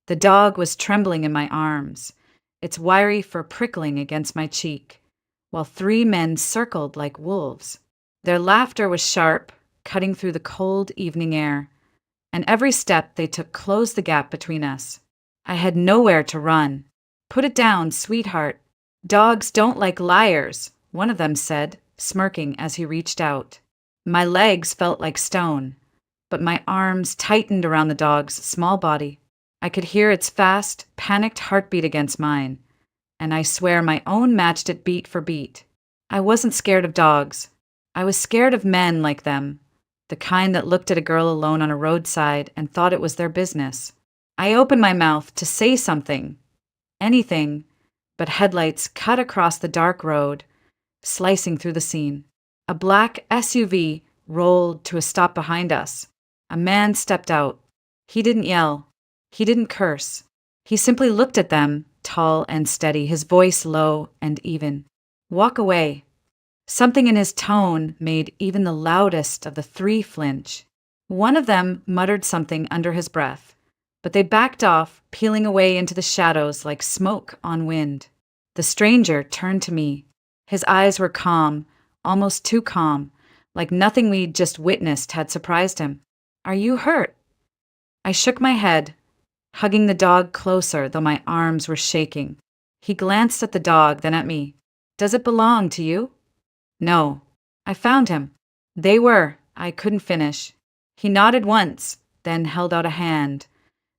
The dog was trembling in my arms, its wiry fur prickling against my cheek, while three men circled like wolves. Their laughter was sharp, cutting through the cold evening air, and every step they took closed the gap between us. I had nowhere to run. "Put it down, sweetheart. Dogs don't like liars," one of them said, smirking as he reached out. My legs felt like stone, but my arms tightened around the dog's small body. I could hear its fast, panicked heartbeat against mine, and I swear my own matched it beat for beat. I wasn't scared of dogs. I was scared of men like them, the kind that looked at a girl alone on a roadside and thought it was their business. I opened my mouth to say something, anything, but headlights cut across the dark road, slicing through the scene. A black SUV rolled to a stop behind us. A man stepped out. He didn't yell. He didn't curse. He simply looked at them, tall and steady, his voice low and even. "Walk away." Something in his tone made even the loudest of the three flinch. One of them muttered something under his breath, but they backed off, peeling away into the shadows like smoke on wind. The stranger turned to me. His eyes were calm, almost too calm, like nothing we'd just witnessed had surprised him. "Are you hurt?" I shook my head, hugging the dog closer, though my arms were shaking. He glanced at the dog, then at me. "Does it belong to you?" "No. I found him." I couldn't finish. He nodded once, then held out a hand.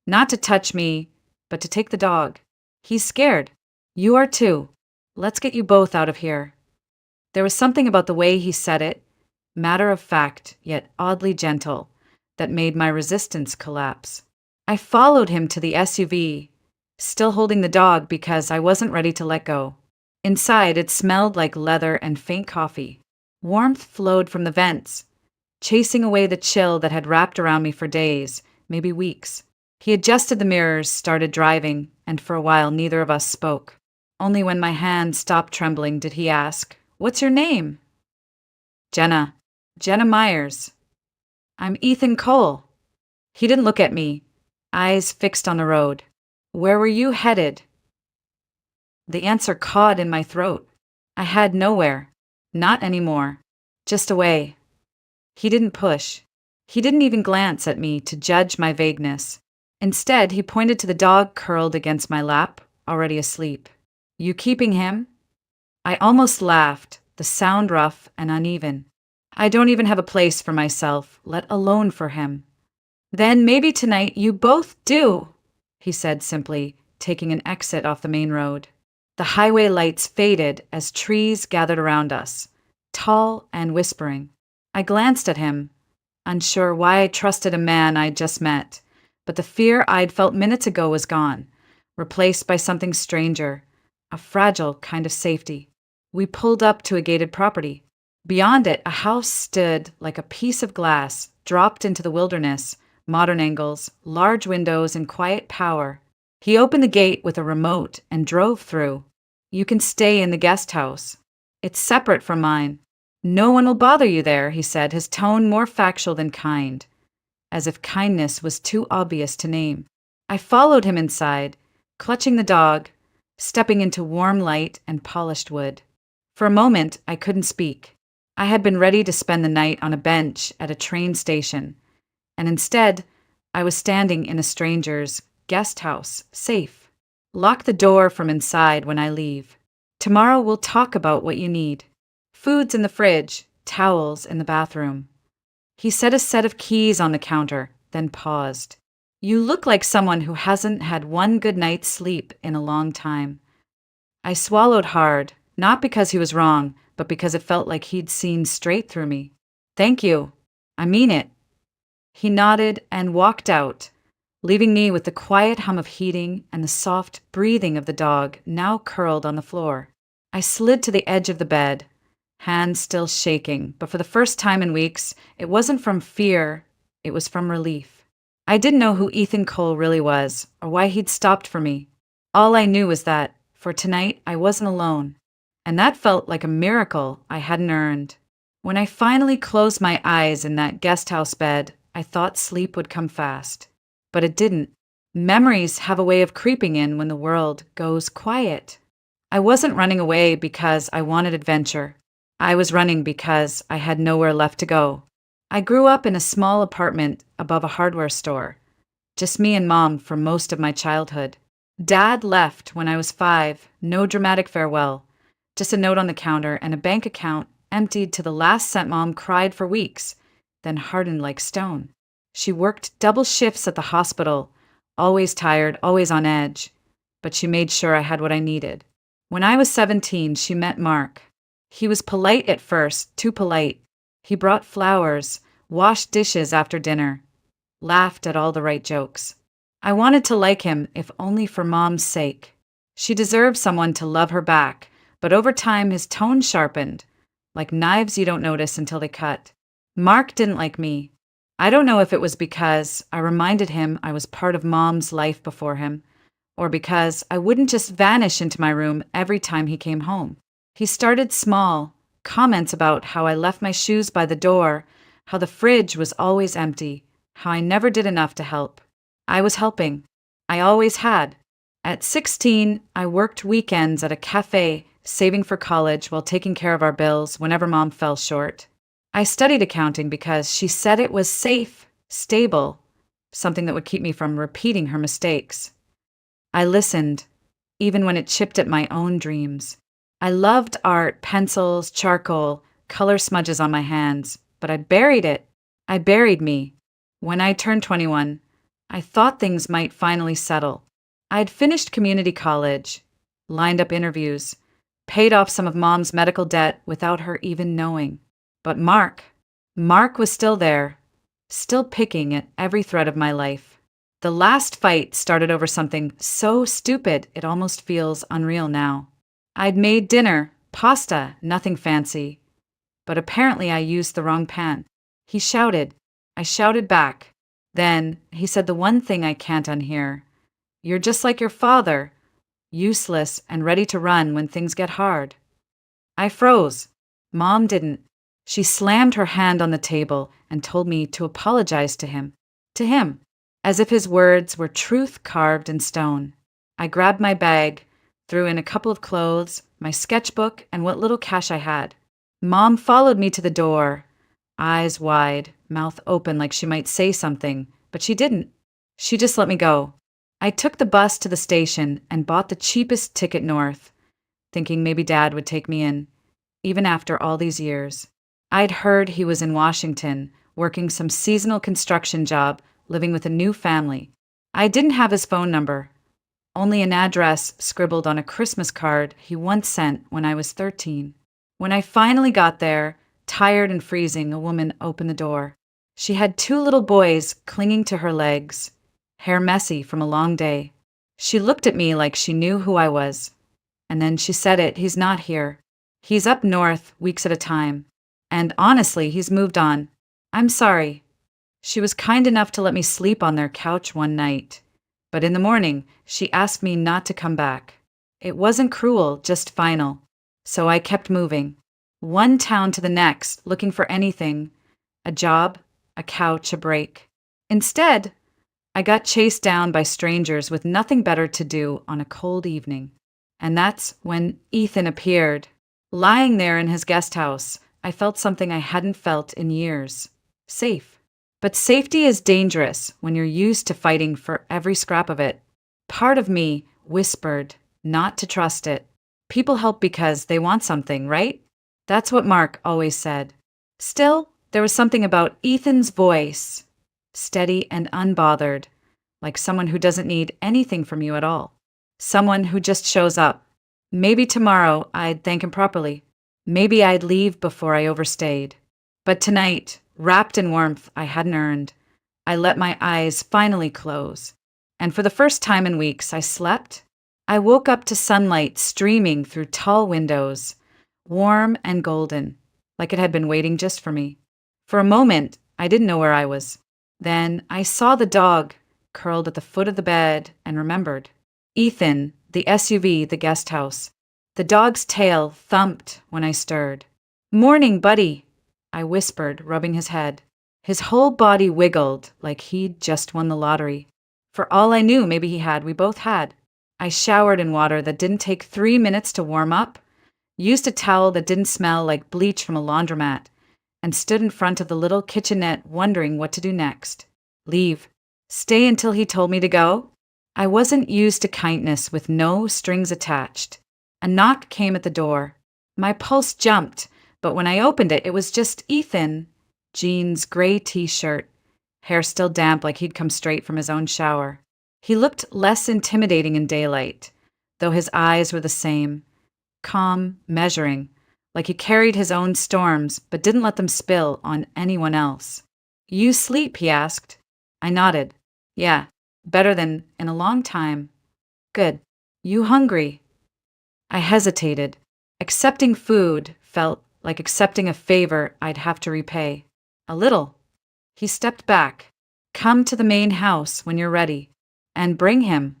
Not to touch me, but to take the dog. "He's scared. You are too. Let's get you both out of here." There was something about the way he said it, matter of fact, yet oddly gentle, that made my resistance collapse. I followed him to the SUV, still holding the dog because I wasn't ready to let go. Inside, it smelled like leather and faint coffee. Warmth flowed from the vents, chasing away the chill that had wrapped around me for days, maybe weeks. He adjusted the mirrors, started driving, and for a while neither of us spoke. Only when my hand stopped trembling did he ask, "What's your name?" "Jenna. Jenna Myers." "I'm Ethan Cole." He didn't look at me, eyes fixed on the road. "Where were you headed?" The answer caught in my throat. I had nowhere. Not anymore. Just away. He didn't push. He didn't even glance at me to judge my vagueness. Instead, he pointed to the dog curled against my lap, already asleep. "You keeping him?" I almost laughed, the sound rough and uneven. "I don't even have a place for myself, let alone for him." "Then maybe tonight you both do," he said simply, taking an exit off the main road. The highway lights faded as trees gathered around us, tall and whispering. I glanced at him, unsure why I trusted a man I'd just met, but the fear I'd felt minutes ago was gone, replaced by something stranger, a fragile kind of safety. We pulled up to a gated property. Beyond it, a house stood like a piece of glass, dropped into the wilderness, modern angles, large windows, and quiet power. He opened the gate with a remote and drove through. "You can stay in the guest house. It's separate from mine. No one will bother you there," he said, his tone more factual than kind, as if kindness was too obvious to name. I followed him inside, clutching the dog, stepping into warm light and polished wood. For a moment, I couldn't speak. I had been ready to spend the night on a bench at a train station, and instead, I was standing in a stranger's guest house, safe. "Lock the door from inside when I leave. Tomorrow we'll talk about what you need. Food's in the fridge, towels in the bathroom." He set a set of keys on the counter, then paused. "You look like someone who hasn't had one good night's sleep in a long time." I swallowed hard, not because he was wrong, but because it felt like he'd seen straight through me. "Thank you. I mean it." He nodded and walked out, leaving me with the quiet hum of heating and the soft breathing of the dog now curled on the floor. I slid to the edge of the bed, hands still shaking, but for the first time in weeks, it wasn't from fear, it was from relief. I didn't know who Ethan Cole really was, or why he'd stopped for me. All I knew was that, for tonight, I wasn't alone, and that felt like a miracle I hadn't earned. When I finally closed my eyes in that guest house bed, I thought sleep would come fast. But it didn't. Memories have a way of creeping in when the world goes quiet. I wasn't running away because I wanted adventure. I was running because I had nowhere left to go. I grew up in a small apartment above a hardware store, just me and Mom for most of my childhood. Dad left when I was 5, no dramatic farewell, just a note on the counter and a bank account emptied to the last cent. Mom cried for weeks, then hardened like stone. She worked double shifts at the hospital, always tired, always on edge, but she made sure I had what I needed. When I was 17, she met Mark. He was polite at first, too polite. He brought flowers, washed dishes after dinner, laughed at all the right jokes. I wanted to like him, if only for Mom's sake. She deserved someone to love her back, but over time his tone sharpened, like knives you don't notice until they cut. Mark didn't like me. I don't know if it was because I reminded him I was part of Mom's life before him, or because I wouldn't just vanish into my room every time he came home. He started small, comments about how I left my shoes by the door, how the fridge was always empty, how I never did enough to help. I was helping. I always had. At 16, I worked weekends at a cafe, saving for college while taking care of our bills whenever Mom fell short. I studied accounting because she said it was safe, stable, something that would keep me from repeating her mistakes. I listened, even when it chipped at my own dreams. I loved art, pencils, charcoal, color smudges on my hands, but I buried it. I buried me. When I turned 21, I thought things might finally settle. I'd finished community college, lined up interviews, paid off some of Mom's medical debt without her even knowing. But Mark was still there, still picking at every thread of my life. The last fight started over something so stupid it almost feels unreal now. I'd made dinner, pasta, nothing fancy. But apparently I used the wrong pan. He shouted. I shouted back. Then he said the one thing I can't unhear. You're just like your father, useless and ready to run when things get hard. I froze. Mom didn't. She slammed her hand on the table and told me to apologize to him, as if his words were truth carved in stone. I grabbed my bag, threw in a couple of clothes, my sketchbook, and what little cash I had. Mom followed me to the door, eyes wide, mouth open like she might say something, but she didn't. She just let me go. I took the bus to the station and bought the cheapest ticket north, thinking maybe Dad would take me in, even after all these years. I'd heard he was in Washington, working some seasonal construction job, living with a new family. I didn't have his phone number, only an address scribbled on a Christmas card he once sent when I was 13. When I finally got there, tired and freezing, a woman opened the door. She had 2 little boys clinging to her legs, hair messy from a long day. She looked at me like she knew who I was. And then she said it, he's not here. He's up north, weeks at a time. And honestly, he's moved on. I'm sorry. She was kind enough to let me sleep on their couch one night. But in the morning, she asked me not to come back. It wasn't cruel, just final. So I kept moving. One town to the next, looking for anything. A job, a couch, a break. Instead, I got chased down by strangers with nothing better to do on a cold evening. And that's when Ethan appeared. Lying there in his guest house, I felt something I hadn't felt in years. Safe. But safety is dangerous when you're used to fighting for every scrap of it. Part of me whispered not to trust it. People help because they want something, right? That's what Mark always said. Still, there was something about Ethan's voice, steady and unbothered, like someone who doesn't need anything from you at all. Someone who just shows up. Maybe tomorrow I'd thank him properly. Maybe I'd leave before I overstayed. But tonight, wrapped in warmth I hadn't earned, I let my eyes finally close. And for the first time in weeks, I slept. I woke up to sunlight streaming through tall windows, warm and golden, like it had been waiting just for me. For a moment, I didn't know where I was. Then I saw the dog curled at the foot of the bed and remembered. Ethan, the SUV, the guest house. The dog's tail thumped when I stirred. "Morning, buddy," I whispered, rubbing his head. His whole body wiggled like he'd just won the lottery. For all I knew, maybe he had. We both had. I showered in water that didn't take 3 minutes to warm up, used a towel that didn't smell like bleach from a laundromat, and stood in front of the little kitchenette wondering what to do next. Leave. Stay until he told me to go? I wasn't used to kindness with no strings attached. A knock came at the door. My pulse jumped, but when I opened it, it was just Ethan. Jeans, gray t-shirt, hair still damp like he'd come straight from his own shower. He looked less intimidating in daylight, though his eyes were the same. Calm, measuring, like he carried his own storms but didn't let them spill on anyone else. You sleep, he asked. I nodded. Yeah, better than in a long time. Good. You hungry? I hesitated. Accepting food felt like accepting a favor I'd have to repay. A little. He stepped back. Come to the main house when you're ready. And bring him.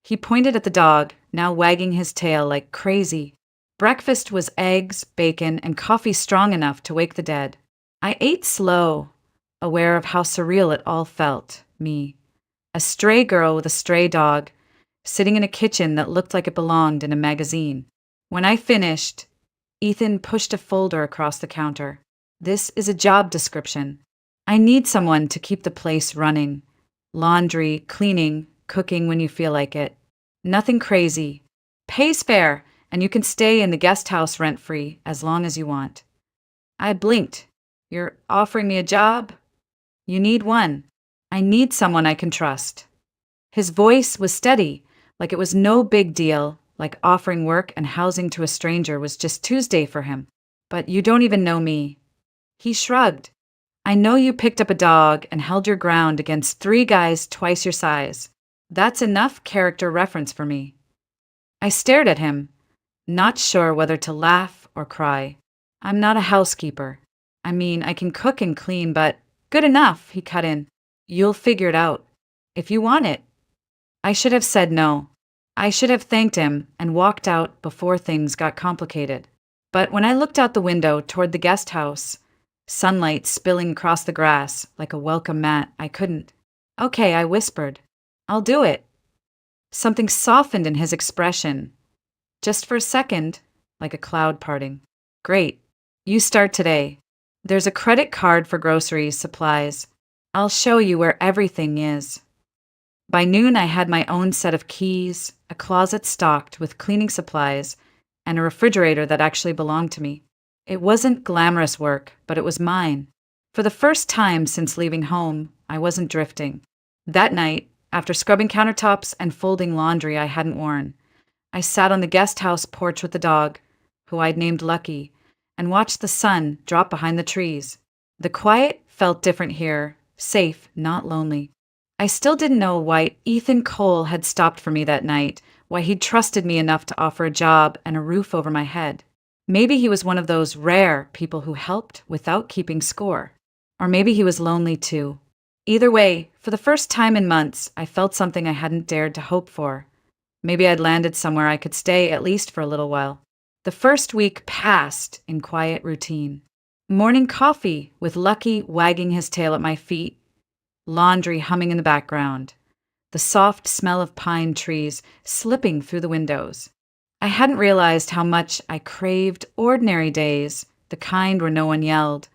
He pointed at the dog, now wagging his tail like crazy. Breakfast was eggs, bacon, and coffee strong enough to wake the dead. I ate slow, aware of how surreal it all felt, me. A stray girl with a stray dog, sitting in a kitchen that looked like it belonged in a magazine. When I finished, Ethan pushed a folder across the counter. This is a job description. I need someone to keep the place running. Laundry, cleaning, cooking when you feel like it. Nothing crazy. Pays fair, and you can stay in the guest house rent-free as long as you want. I blinked. You're offering me a job? You need one. I need someone I can trust. His voice was steady, like it was no big deal, like offering work and housing to a stranger was just Tuesday for him. But you don't even know me. He shrugged. I know you picked up a dog and held your ground against 3 guys twice your size. That's enough character reference for me. I stared at him, not sure whether to laugh or cry. I'm not a housekeeper. I mean, I can cook and clean, but good enough, he cut in. You'll figure it out. If you want it. I should have said no. I should have thanked him and walked out before things got complicated. But when I looked out the window toward the guest house, sunlight spilling across the grass like a welcome mat, I couldn't. Okay, I whispered. I'll do it. Something softened in his expression. Just for a second, like a cloud parting. Great. You start today. There's a credit card for groceries, supplies. I'll show you where everything is. By noon, I had my own set of keys, a closet stocked with cleaning supplies, and a refrigerator that actually belonged to me. It wasn't glamorous work, but it was mine. For the first time since leaving home, I wasn't drifting. That night, after scrubbing countertops and folding laundry I hadn't worn, I sat on the guest house porch with the dog, who I'd named Lucky, and watched the sun drop behind the trees. The quiet felt different here, safe, not lonely. I still didn't know why Ethan Cole had stopped for me that night, why he'd trusted me enough to offer a job and a roof over my head. Maybe he was one of those rare people who helped without keeping score. Or maybe he was lonely too. Either way, for the first time in months, I felt something I hadn't dared to hope for. Maybe I'd landed somewhere I could stay at least for a little while. The first week passed in quiet routine. Morning coffee with Lucky wagging his tail at my feet, laundry humming in the background, the soft smell of pine trees slipping through the windows. I hadn't realized how much I craved ordinary days, the kind where no one yelled,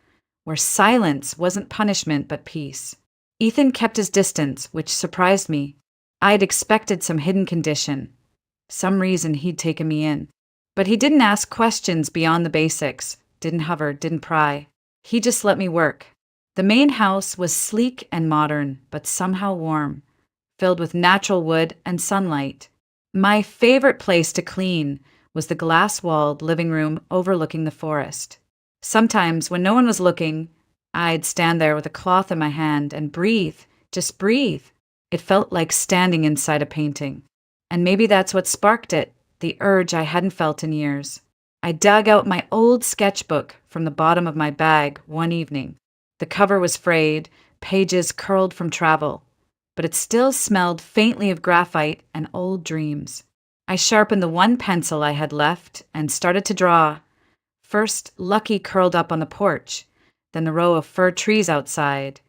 where silence wasn't punishment but peace. Ethan kept his distance, which surprised me. I'd expected some hidden condition, some reason he'd taken me in. But he didn't ask questions beyond the basics, didn't hover, didn't pry. He just let me work. The main house was sleek and modern, but somehow warm, filled with natural wood and sunlight. My favorite place to clean was the glass-walled living room overlooking the forest. Sometimes, when no one was looking, I'd stand there with a cloth in my hand and breathe, just breathe. It felt like standing inside a painting. And maybe that's what sparked it, the urge I hadn't felt in years. I dug out my old sketchbook from the bottom of my bag one evening. The cover was frayed, pages curled from travel, but it still smelled faintly of graphite and old dreams. I sharpened the one pencil I had left and started to draw. First, Lucky curled up on the porch, then the row of fir trees outside,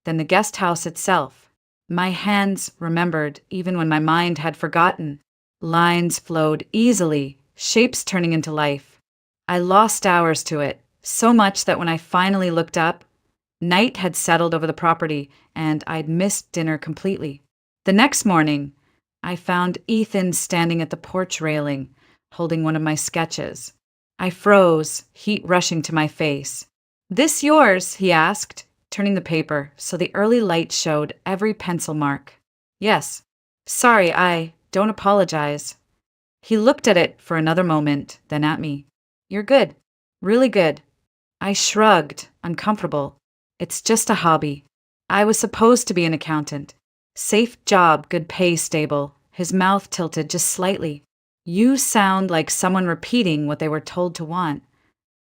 then the guest house itself. My hands remembered even when my mind had forgotten. Lines flowed easily, shapes turning into life. I lost hours to it, so much that when I finally looked up, night had settled over the property and I'd missed dinner completely. The next morning, I found Ethan standing at the porch railing, holding one of my sketches. I froze, heat rushing to my face. "This yours?" he asked, turning the paper so the early light showed every pencil mark. "Yes." "Sorry, don't apologize." He looked at it for another moment, then at me. "You're good. Really good." I shrugged, uncomfortable. "It's just a hobby." I was supposed to be an accountant. Safe job, good pay, stable. His mouth tilted just slightly. "You sound like someone repeating what they were told to want."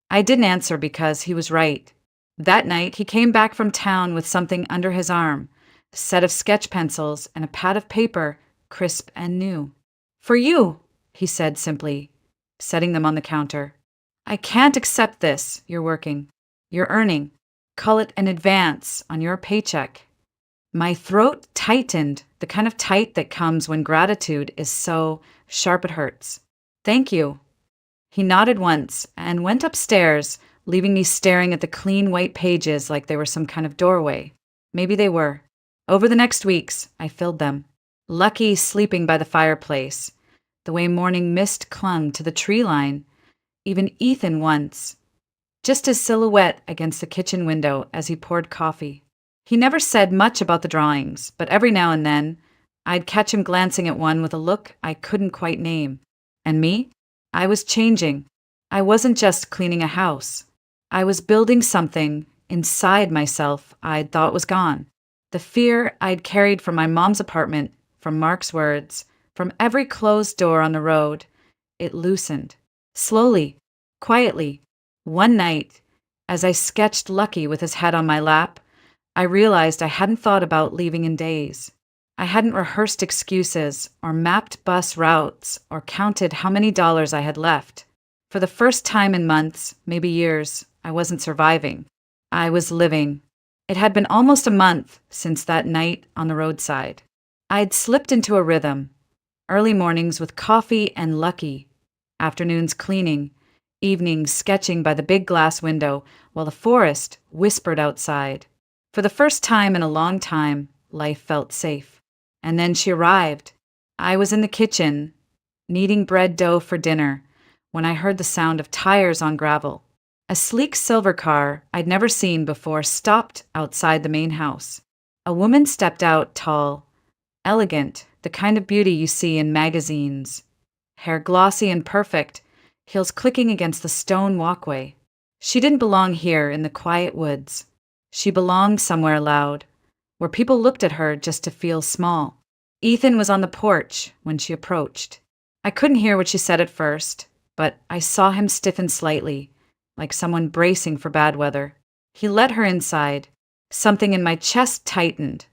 I didn't answer because he was right. That night, he came back from town with something under his arm, a set of sketch pencils and a pad of paper, crisp and new. "For you," he said simply, setting them on the counter. "I can't accept this. You're working. You're earning. Call it an advance on your paycheck." My throat tightened, the kind of tight that comes when gratitude is so sharp it hurts. "Thank you." He nodded once and went upstairs, leaving me staring at the clean white pages like they were some kind of doorway. Maybe they were. Over the next weeks, I filled them. Lucky sleeping by the fireplace, the way morning mist clung to the tree line, even Ethan once, just his silhouette against the kitchen window as he poured coffee. He never said much about the drawings, but every now and then, I'd catch him glancing at one with a look I couldn't quite name. And me? I was changing. I wasn't just cleaning a house. I was building something inside myself I'd thought was gone. The fear I'd carried from my mom's apartment, from Mark's words, from every closed door on the road, it loosened. Slowly, quietly. One night, as I sketched Lucky with his head on my lap, I realized I hadn't thought about leaving in days. I hadn't rehearsed excuses or mapped bus routes or counted how many dollars I had left. For the first time in months, maybe years, I wasn't surviving. I was living. It had been almost a month since that night on the roadside. I'd slipped into a rhythm. Early mornings with coffee and Lucky. Afternoons cleaning. Evenings sketching by the big glass window while the forest whispered outside. For the first time in a long time, life felt safe. And then she arrived. I was in the kitchen, kneading bread dough for dinner, when I heard the sound of tires on gravel. A sleek silver car I'd never seen before stopped outside the main house. A woman stepped out, tall, elegant, the kind of beauty you see in magazines. Hair glossy and perfect, heels clicking against the stone walkway. She didn't belong here in the quiet woods. She belonged somewhere loud, where people looked at her just to feel small. Ethan was on the porch when she approached. I couldn't hear what she said at first, but I saw him stiffen slightly, like someone bracing for bad weather. He let her inside. Something in my chest tightened,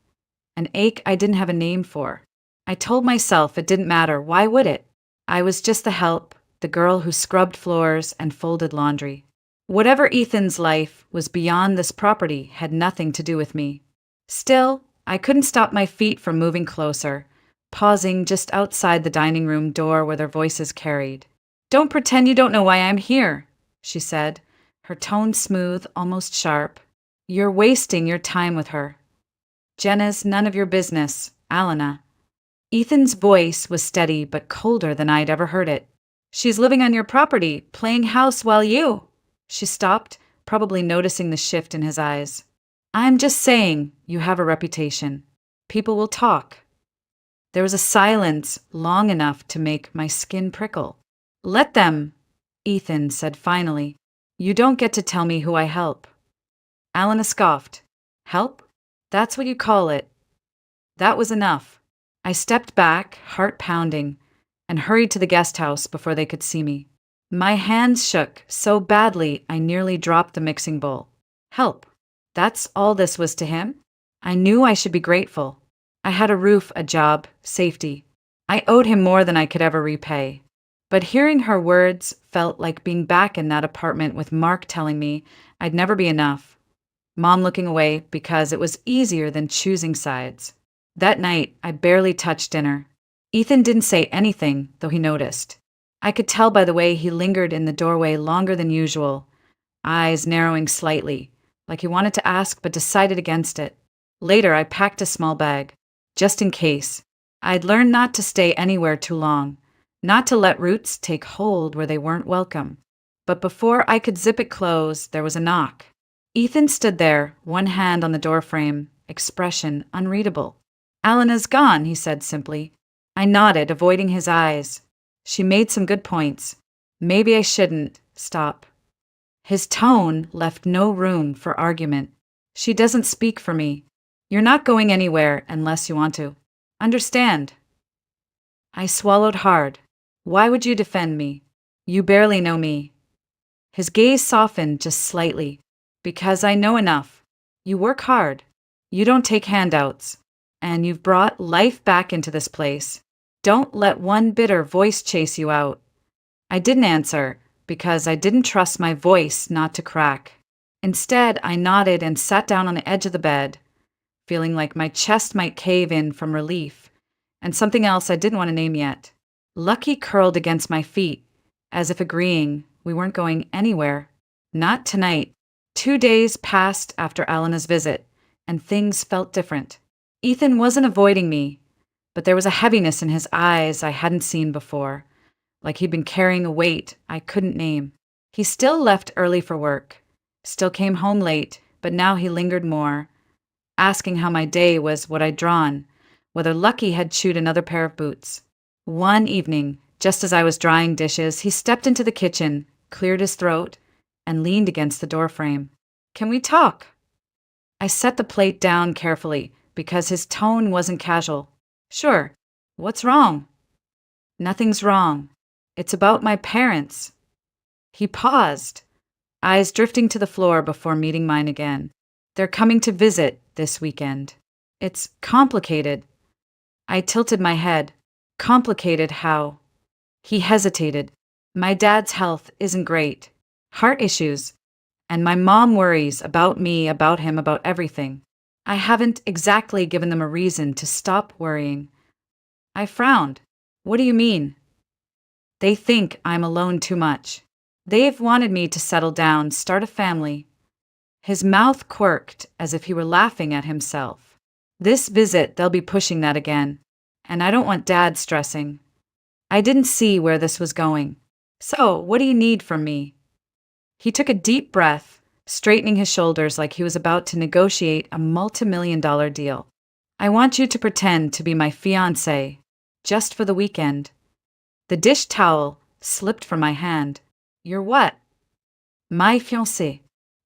an ache I didn't have a name for. I told myself it didn't matter. Why would it? I was just the help, the girl who scrubbed floors and folded laundry. Whatever Ethan's life was beyond this property had nothing to do with me. Still, I couldn't stop my feet from moving closer, pausing just outside the dining room door where their voices carried. "Don't pretend you don't know why I'm here," she said, her tone smooth, almost sharp. "You're wasting your time with her. Jenna's none of your business, Alana." Ethan's voice was steady but colder than I'd ever heard it. "She's living on your property, playing house while you—" She stopped, probably noticing the shift in his eyes. "I'm just saying, you have a reputation. People will talk." There was a silence long enough to make my skin prickle. "Let them," Ethan said finally. "You don't get to tell me who I help." Alana scoffed. "Help? That's what you call it." That was enough. I stepped back, heart pounding, and hurried to the guest house before they could see me. My hands shook so badly I nearly dropped the mixing bowl. Help. That's all this was to him? I knew I should be grateful. I had a roof, a job, safety. I owed him more than I could ever repay. But hearing her words felt like being back in that apartment with Mark telling me I'd never be enough. Mom looking away because it was easier than choosing sides. That night, I barely touched dinner. Ethan didn't say anything, though he noticed. I could tell by the way he lingered in the doorway longer than usual, eyes narrowing slightly, like he wanted to ask but decided against it. Later, I packed a small bag, just in case. I'd learned not to stay anywhere too long, not to let roots take hold where they weren't welcome. But before I could zip it close, there was a knock. Ethan stood there, one hand on the doorframe, expression unreadable. "Elena's gone," he said simply. I nodded, avoiding his eyes. She made some good points. Maybe I shouldn't stop. His tone left no room for argument. "She doesn't speak for me. You're not going anywhere unless you want to. Understand?" I swallowed hard. "Why would you defend me? You barely know me." His gaze softened just slightly. "Because I know enough. You work hard. You don't take handouts. And you've brought life back into this place. Don't let one bitter voice chase you out." I didn't answer, because I didn't trust my voice not to crack. Instead, I nodded and sat down on the edge of the bed, feeling like my chest might cave in from relief, and something else I didn't want to name yet. Lucky curled against my feet, as if agreeing we weren't going anywhere. Not tonight. 2 days passed after Elena's visit, and things felt different. Ethan wasn't avoiding me, but there was a heaviness in his eyes I hadn't seen before, like he'd been carrying a weight I couldn't name. He still left early for work, still came home late, but now he lingered more, asking how my day was, what I'd drawn, whether Lucky had chewed another pair of boots. One evening, just as I was drying dishes, he stepped into the kitchen, cleared his throat, and leaned against the doorframe. "Can we talk?" I set the plate down carefully, because his tone wasn't casual. "Sure. What's wrong?" "Nothing's wrong. It's about my parents." He paused, eyes drifting to the floor before meeting mine again. "They're coming to visit this weekend. It's complicated." I tilted my head. "Complicated how?" He hesitated. "My dad's health isn't great. Heart issues. And my mom worries about me, about him, about everything. I haven't exactly given them a reason to stop worrying." I frowned. "What do you mean?" "They think I'm alone too much. They've wanted me to settle down, start a family." His mouth quirked as if he were laughing at himself. "This visit, they'll be pushing that again. And I don't want Dad stressing." I didn't see where this was going. "So, what do you need from me?" He took a deep breath, straightening his shoulders like he was about to negotiate a multi-million-dollar deal. "I want you to pretend to be my fiancée, just for the weekend." The dish towel slipped from my hand. "You're what?" "My fiancée.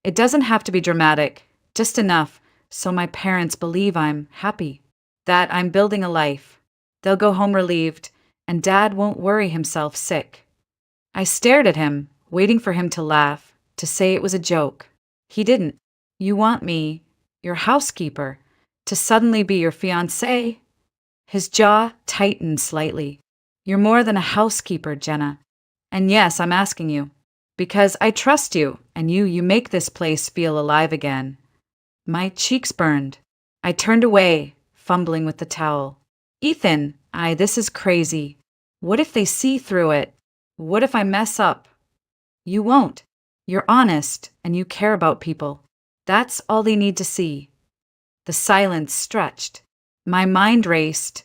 It doesn't have to be dramatic, just enough so my parents believe I'm happy, that I'm building a life. They'll go home relieved, and Dad won't worry himself sick." I stared at him, waiting for him to laugh, to say it was a joke. He didn't. "You want me, your housekeeper, to suddenly be your fiancé?" His jaw tightened slightly. "You're more than a housekeeper, Jenna. And yes, I'm asking you, because I trust you, and you make this place feel alive again." My cheeks burned. I turned away, fumbling with the towel. "Ethan, this is crazy. What if they see through it? What if I mess up?" "You won't. You're honest, and you care about people. That's all they need to see." The silence stretched. My mind raced.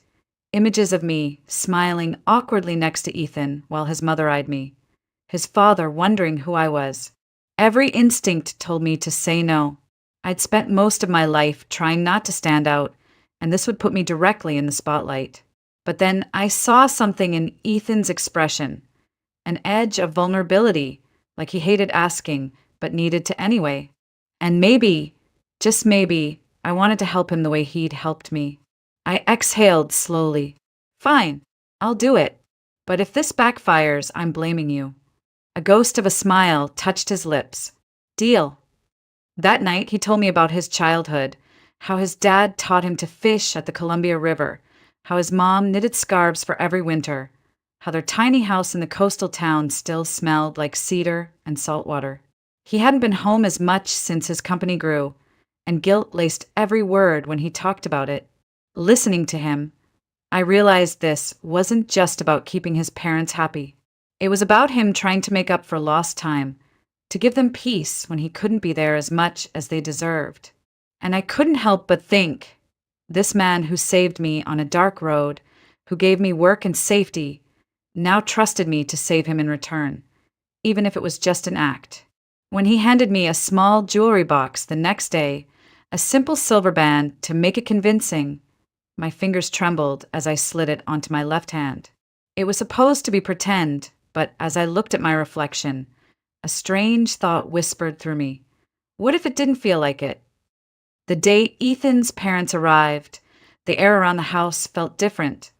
Images of me, smiling awkwardly next to Ethan while his mother eyed me. His father wondering who I was. Every instinct told me to say no. I'd spent most of my life trying not to stand out, and this would put me directly in the spotlight. But then I saw something in Ethan's expression, an edge of vulnerability, like he hated asking, but needed to anyway. And maybe, just maybe, I wanted to help him the way he'd helped me. I exhaled slowly. "Fine, I'll do it. But if this backfires, I'm blaming you." A ghost of a smile touched his lips. "Deal." That night, he told me about his childhood, how his dad taught him to fish at the Columbia River, how his mom knitted scarves for every winter, how their tiny house in the coastal town still smelled like cedar and salt water. He hadn't been home as much since his company grew, and guilt laced every word when he talked about it. Listening to him, I realized this wasn't just about keeping his parents happy. It was about him trying to make up for lost time, to give them peace when he couldn't be there as much as they deserved. And I couldn't help but think, this man who saved me on a dark road, who gave me work and safety, now trusted me to save him in return, even if it was just an act. When he handed me a small jewelry box the next day, a simple silver band to make it convincing, my fingers trembled as I slid it onto my left hand. It was supposed to be pretend, but as I looked at my reflection, a strange thought whispered through me. What if it didn't feel like it? The day Ethan's parents arrived, the air around the house felt different,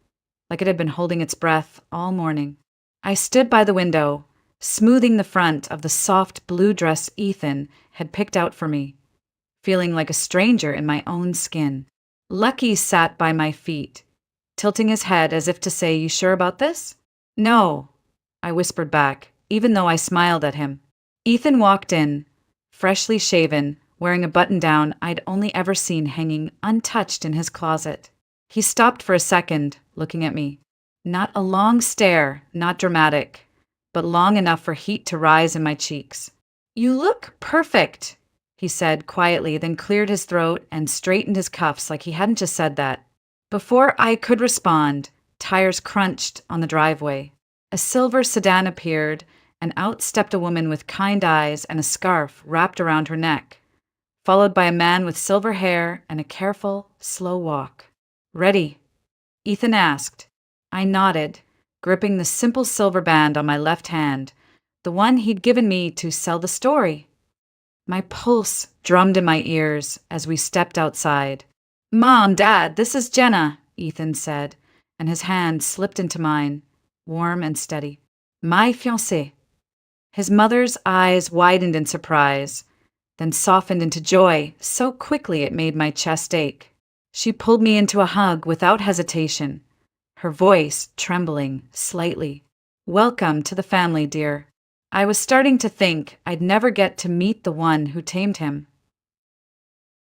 like it had been holding its breath all morning. I stood by the window, smoothing the front of the soft blue dress Ethan had picked out for me, feeling like a stranger in my own skin. Lucky sat by my feet, tilting his head as if to say, "You sure about this?" "No," I whispered back, even though I smiled at him. Ethan walked in, freshly shaven, wearing a button-down I'd only ever seen hanging untouched in his closet. He stopped for a second, looking at me. Not a long stare, not dramatic, but long enough for heat to rise in my cheeks. "You look perfect," he said quietly, then cleared his throat and straightened his cuffs like he hadn't just said that. Before I could respond, tires crunched on the driveway. A silver sedan appeared, and out stepped a woman with kind eyes and a scarf wrapped around her neck, followed by a man with silver hair and a careful, slow walk. "Ready?" Ethan asked. I nodded, gripping the simple silver band on my left hand, the one he'd given me to sell the story. My pulse drummed in my ears as we stepped outside. "Mom, Dad, this is Jenna," Ethan said, and his hand slipped into mine, warm and steady. "My fiancée." His mother's eyes widened in surprise, then softened into joy so quickly it made my chest ache. She pulled me into a hug without hesitation, her voice trembling slightly. "Welcome to the family, dear." I was starting to think I'd never get to meet the one who tamed him.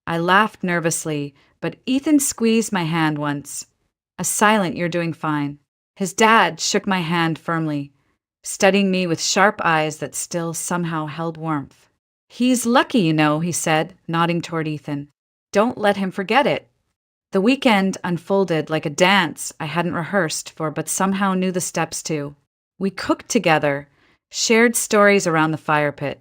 I laughed nervously, but Ethan squeezed my hand once. A silent "you're doing fine." His dad shook my hand firmly, studying me with sharp eyes that still somehow held warmth. "He's lucky, you know," he said, nodding toward Ethan. "Don't let him forget it." The weekend unfolded like a dance I hadn't rehearsed for but somehow knew the steps to. We cooked together, shared stories around the fire pit,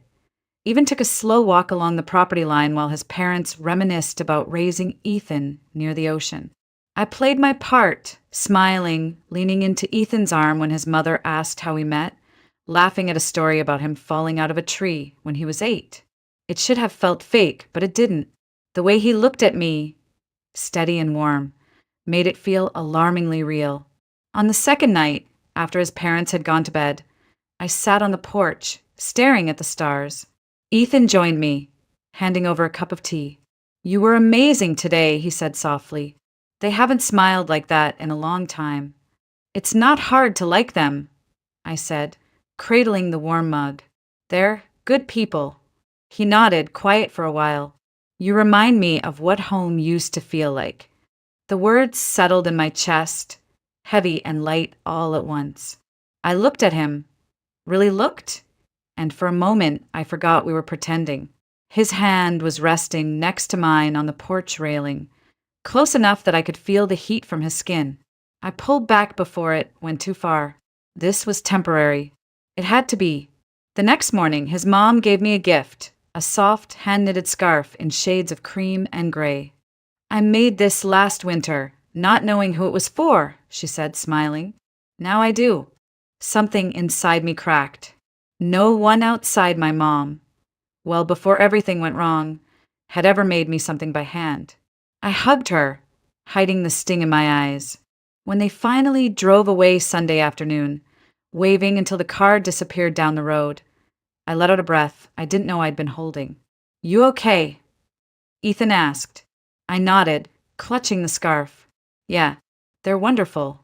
even took a slow walk along the property line while his parents reminisced about raising Ethan near the ocean. I played my part, smiling, leaning into Ethan's arm when his mother asked how we met, laughing at a story about him falling out of a tree when he was 8. It should have felt fake, but it didn't. The way he looked at me, steady and warm, made it feel alarmingly real. On the second night, after his parents had gone to bed, I sat on the porch, staring at the stars. Ethan joined me, handing over a cup of tea. "You were amazing today," he said softly. They haven't smiled like that in a long time. "It's not hard to like them," I said, cradling the warm mug. "They're good people." He nodded, quiet for a while. "You remind me of what home used to feel like." The words settled in my chest, heavy and light all at once. I looked at him, really looked, and for a moment I forgot we were pretending. His hand was resting next to mine on the porch railing, close enough that I could feel the heat from his skin. I pulled back before it went too far. This was temporary. It had to be. The next morning, his mom gave me a gift, a soft, hand-knitted scarf in shades of cream and gray. "I made this last winter, not knowing who it was for," she said, smiling. "Now I do." Something inside me cracked. No one outside my mom, well before everything went wrong, had ever made me something by hand. I hugged her, hiding the sting in my eyes. When they finally drove away Sunday afternoon, waving until the car disappeared down the road, I let out a breath I didn't know I'd been holding. "You okay?" Ethan asked. I nodded, clutching the scarf. "Yeah, they're wonderful."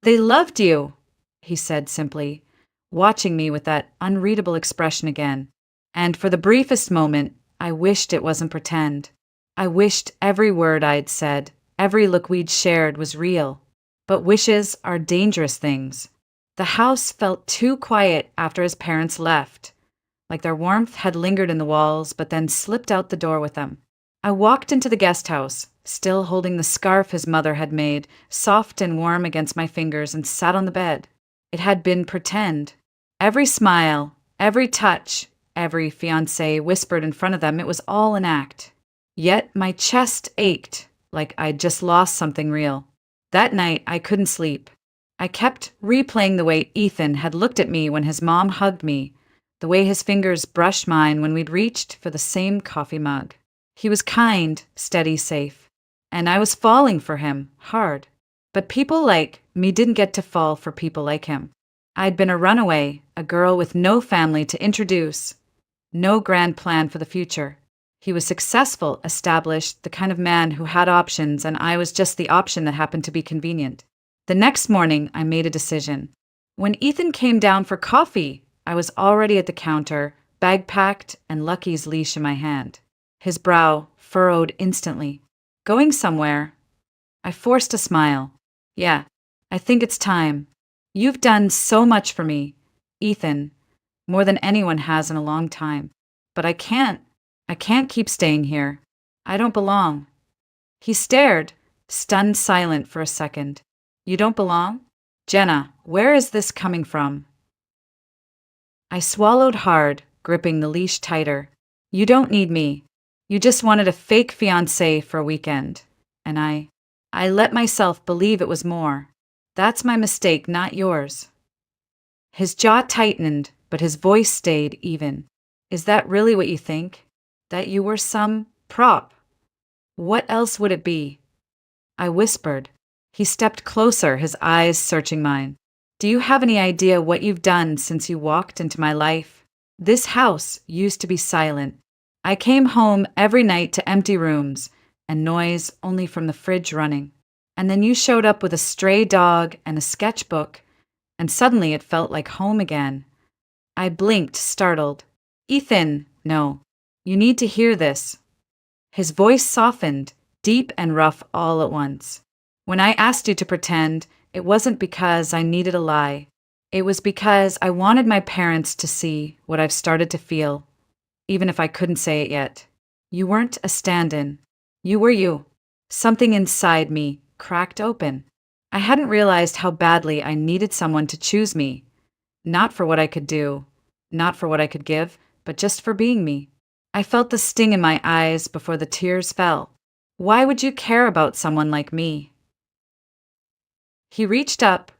"They loved you," he said simply, watching me with that unreadable expression again. And for the briefest moment, I wished it wasn't pretend. I wished every word I'd said Every look we'd shared was real. But wishes are dangerous things. The house felt too quiet after his parents left, like their warmth had lingered in the walls but then slipped out the door with them. I walked into the guest house, still holding the scarf his mother had made, soft and warm against my fingers, and sat on the bed. It had been pretend. Every smile, every touch, every fiancé whispered in front of them, it was all an act. Yet my chest ached, like I'd just lost something real. That night, I couldn't sleep. I kept replaying the way Ethan had looked at me when his mom hugged me, the way his fingers brushed mine when we'd reached for the same coffee mug. He was kind, steady, safe. And I was falling for him, hard. But people like me didn't get to fall for people like him. I'd been a runaway, a girl with no family to introduce, no grand plan for the future. He was successful, established, the kind of man who had options, and I was just the option that happened to be convenient. The next morning, I made a decision. When Ethan came down for coffee, I was already at the counter, bag packed and Lucky's leash in my hand. His brow furrowed instantly. Going somewhere? I forced a smile. Yeah, I think it's time. You've done so much for me, Ethan, more than anyone has in a long time. But I can't keep staying here. I don't belong. He stared, stunned silent for a second. You don't belong? Jenna, where is this coming from? I swallowed hard, gripping the leash tighter. You don't need me. You just wanted a fake fiancé for a weekend. And I let myself believe it was more. That's my mistake, not yours. His jaw tightened, but his voice stayed even. Is that really what you think? That you were some prop? What else would it be? I whispered. He stepped closer, his eyes searching mine. Do you have any idea what you've done since you walked into my life? This house used to be silent. I came home every night to empty rooms and noise only from the fridge running. And then you showed up with a stray dog and a sketchbook, and suddenly it felt like home again. I blinked, startled. Ethan, no. You need to hear this. His voice softened, deep and rough all at once. When I asked you to pretend, it wasn't because I needed a lie. It was because I wanted my parents to see what I've started to feel, even if I couldn't say it yet. You weren't a stand-in. You were you. Something inside me cracked open. I hadn't realized how badly I needed someone to choose me. Not for what I could do, not for what I could give, but just for being me. I felt the sting in my eyes before the tears fell. Why would you care about someone like me? He reached up,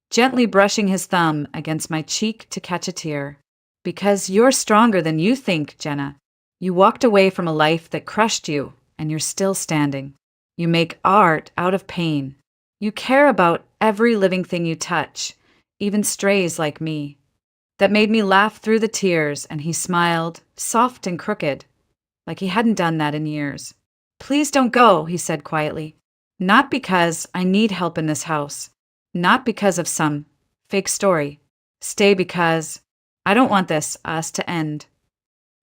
gently brushing his thumb against my cheek to catch a tear. Because you're stronger than you think, Jenna. You walked away from a life that crushed you, and you're still standing. You make art out of pain. You care about every living thing you touch, even strays like me. That made me laugh through the tears, and he smiled, soft and crooked, like he hadn't done that in years. Please don't go, he said quietly. Not because I need help in this house. Not because of some fake story. Stay because I don't want us to end.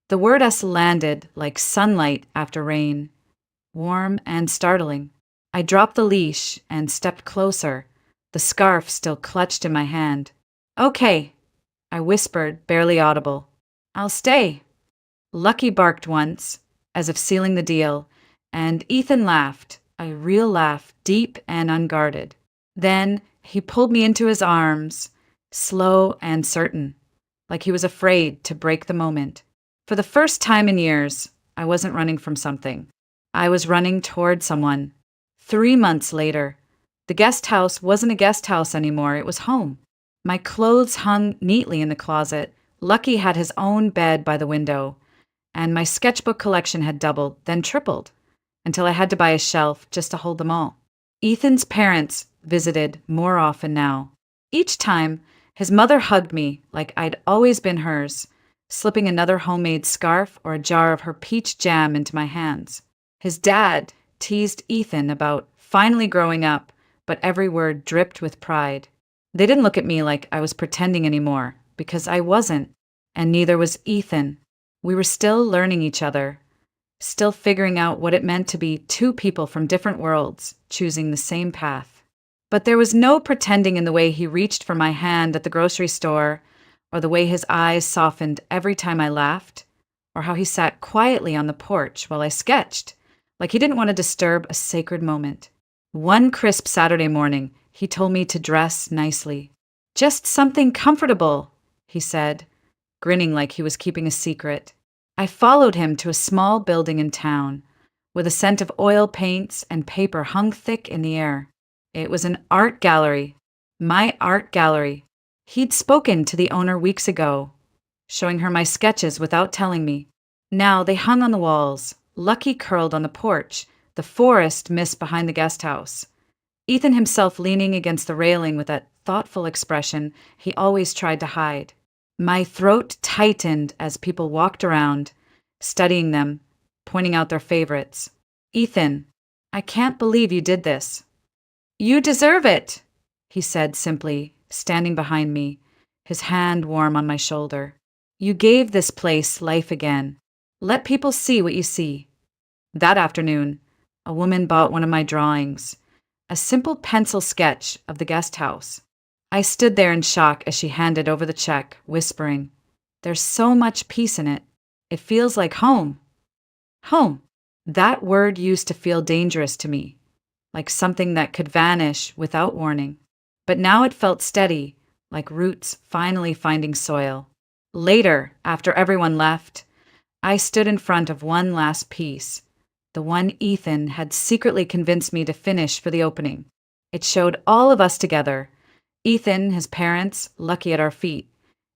The word us landed like sunlight after rain, warm and startling. I dropped the leash and stepped closer, the scarf still clutched in my hand. Okay, I whispered, barely audible. I'll stay. Lucky barked once, as if sealing the deal, and Ethan laughed, a real laugh, deep and unguarded. Then he pulled me into his arms, slow and certain, like he was afraid to break the moment. For the first time in years, I wasn't running from something. I was running toward someone. 3 months later, the guest house wasn't a guest house anymore, it was home. My clothes hung neatly in the closet. Lucky had his own bed by the window, and my sketchbook collection had doubled, then tripled, until I had to buy a shelf just to hold them all. Ethan's parents visited more often now. Each time, his mother hugged me like I'd always been hers, slipping another homemade scarf or a jar of her peach jam into my hands. His dad teased Ethan about finally growing up, but every word dripped with pride. They didn't look at me like I was pretending anymore, because I wasn't, and neither was Ethan. We were still learning each other, still figuring out what it meant to be two people from different worlds, choosing the same path. But there was no pretending in the way he reached for my hand at the grocery store, or the way his eyes softened every time I laughed, or how he sat quietly on the porch while I sketched, like he didn't want to disturb a sacred moment. One crisp Saturday morning, he told me to dress nicely. "Just something comfortable," he said, grinning like he was keeping a secret. I followed him to a small building in town, with a scent of oil paints and paper hung thick in the air. It was an art gallery. My art gallery. He'd spoken to the owner weeks ago, showing her my sketches without telling me. Now they hung on the walls, Lucky curled on the porch, the forest mist behind the guest house. Ethan himself leaning against the railing with that thoughtful expression he always tried to hide. My throat tightened as people walked around, studying them, pointing out their favorites. "Ethan, I can't believe you did this." "You deserve it," he said simply, standing behind me, his hand warm on my shoulder. "You gave this place life again. Let people see what you see." That afternoon, a woman bought one of my drawings, a simple pencil sketch of the guest house. I stood there in shock as she handed over the check, whispering, "There's so much peace in it. It feels like home." Home. That word used to feel dangerous to me, like something that could vanish without warning. But now it felt steady, like roots finally finding soil. Later, after everyone left, I stood in front of one last piece, the one Ethan had secretly convinced me to finish for the opening. It showed all of us together, Ethan, his parents, Lucky at our feet,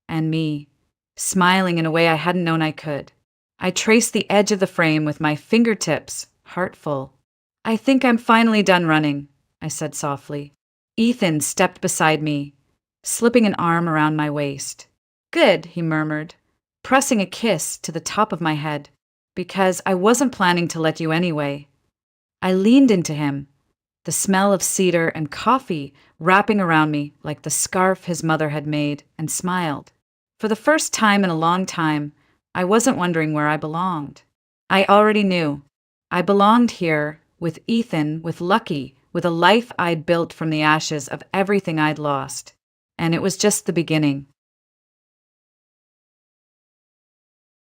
and me, smiling in a way I hadn't known I could. I traced the edge of the frame with my fingertips, heart full. "I think I'm finally done running," I said softly. Ethan stepped beside me, slipping an arm around my waist. "Good," he murmured, pressing a kiss to the top of my head, "because I wasn't planning to let you anyway." I leaned into him, the smell of cedar and coffee wrapping around me like the scarf his mother had made, and smiled. For the first time in a long time, I wasn't wondering where I belonged. I already knew. I belonged here with Ethan, with Lucky, with a life I'd built from the ashes of everything I'd lost. And it was just the beginning.